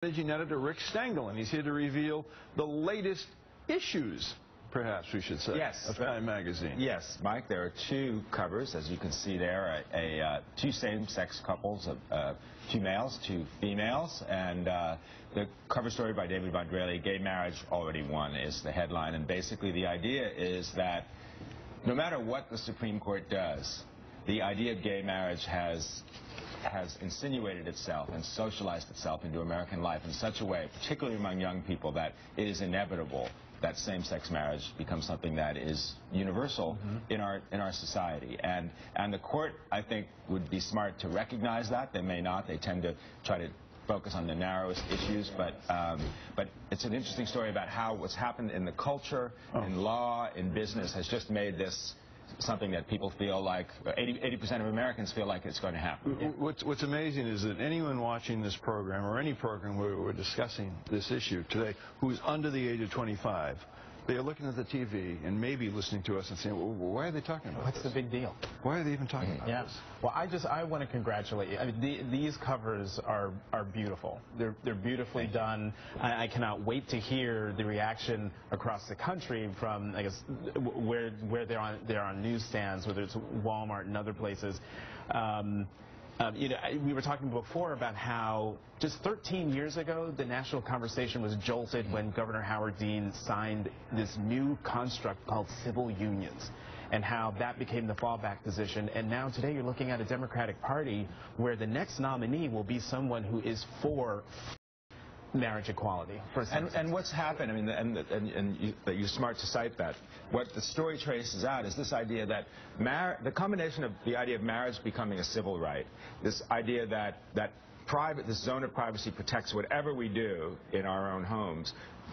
Managing editor Rick Stengel, and he's here to reveal the latest issues, perhaps we should say, of Time magazine. Yes, Mike, there are two covers, as you can see there, two same-sex couples, two males, two females, and the cover story by David Vandrelli, Gay Marriage Already Won, is the headline, and basically the idea is that no matter what the Supreme Court does, the idea of gay marriage has insinuated itself and socialized itself into American life in such a way, particularly among young people, that it is inevitable that same-sex marriage becomes something that is universal in our society. And the court, I think, would be smart to recognize that. They may not. They tend to try to focus on the narrowest issues, but it's an interesting story about how what's happened in the culture, in law, in business has just made this something that people feel like 80% of Americans feel like it's going to happen. What's amazing is that anyone watching this program, or any program where we're discussing this issue today, who's under the age of 25, they're looking at the TV and maybe listening to us and saying, well, why are they talking about What's this? the big deal? Why are they even talking about this? Well, I want to congratulate you. I mean, these covers are beautiful. They're beautifully done. I cannot wait to hear the reaction across the country from, I guess, where they're on newsstands, whether it's Walmart and other places. We were talking before about how just 13 years ago, the national conversation was jolted when Governor Howard Dean signed this new construct called civil unions, and how that became the fallback position. And now today you're looking at a Democratic Party where the next nominee will be someone who is for marriage equality. And what's happened, I mean, and you're smart to cite that. What the story traces out is this idea that the combination of the idea of marriage becoming a civil right, this idea that this zone of privacy protects whatever we do in our own homes,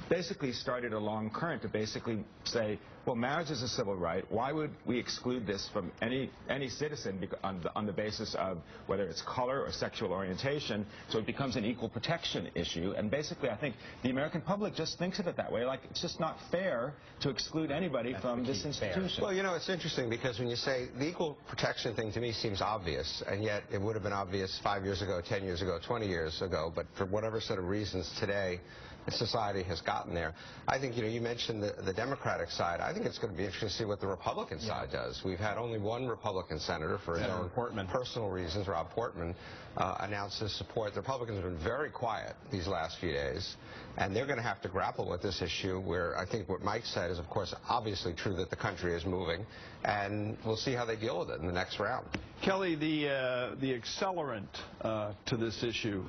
basically started a long current to basically say, well, marriage is a civil right. Why would we exclude this from any citizen on the basis of whether it's color or sexual orientation? So it becomes an equal protection issue. And basically, I think the American public just thinks of it that way. Like, it's just not fair to exclude anybody from this institution. Well, you know, it's interesting because when you say the equal protection thing, to me seems obvious, and yet it would have been obvious 5 years ago, 10 years ago, 20 years ago, but for whatever set of reasons today, society has gotten there. I think, you mentioned the Democratic side. I think it's going to be interesting to see what the Republican side does. We've had only one Republican senator, for his own personal reasons, Rob Portman, announced his support. The Republicans have been very quiet these last few days, and they're going to have to grapple with this issue where I think what Mike said is, of course, obviously true that the country is moving, and we'll see how they deal with it in the next round. Kelly, the accelerant to this issue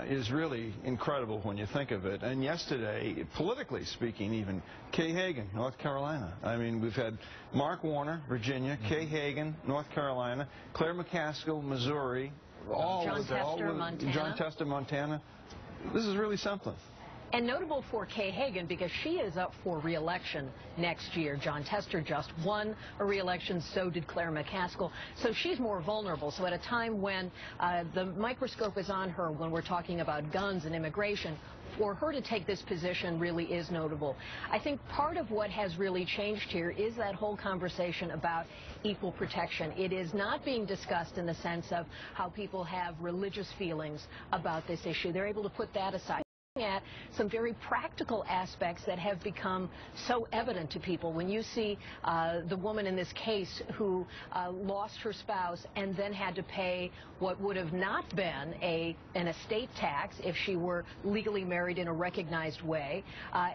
is really incredible when you think of it. And yesterday, politically speaking even, Kay Hagan, North Carolina. I mean, we've had Mark Warner, Virginia, Kay Hagan, North Carolina, Claire McCaskill, Missouri, John Tester, Montana. This is really something. And notable for Kay Hagan because she is up for re-election next year. John Tester just won a re-election, so did Claire McCaskill. So she's more vulnerable. So at a time when the microscope is on her, when we're talking about guns and immigration, for her to take this position really is notable. I think part of what has really changed here is that whole conversation about equal protection. It is not being discussed in the sense of how people have religious feelings about this issue. They're able to put that aside. At some very practical aspects that have become so evident to people. When you see the woman in this case who lost her spouse and then had to pay what would have not been an estate tax if she were legally married in a recognized way,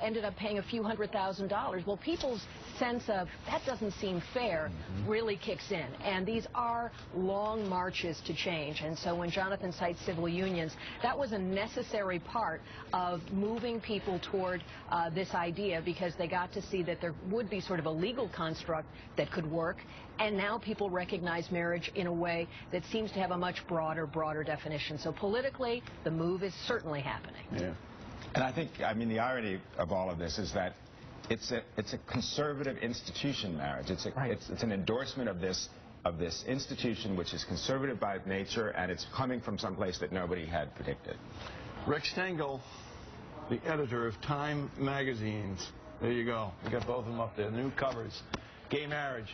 ended up paying a few $100,000. Well, people's sense of that doesn't seem fair really kicks in. And these are long marches to change. And so when Jonathan cites civil unions, that was a necessary part of moving people toward this idea, because they got to see that there would be sort of a legal construct that could work, and now people recognize marriage in a way that seems to have a much broader definition. So politically, the move is certainly happening. Yeah. And I think, I mean, the irony of all of this is that it's a conservative institution, marriage. It's an endorsement of this institution, which is conservative by nature, and it's coming from someplace that nobody had predicted. Rick Stengel, the editor of Time magazines. There you go. We got both of them up there. New covers. Gay Marriage.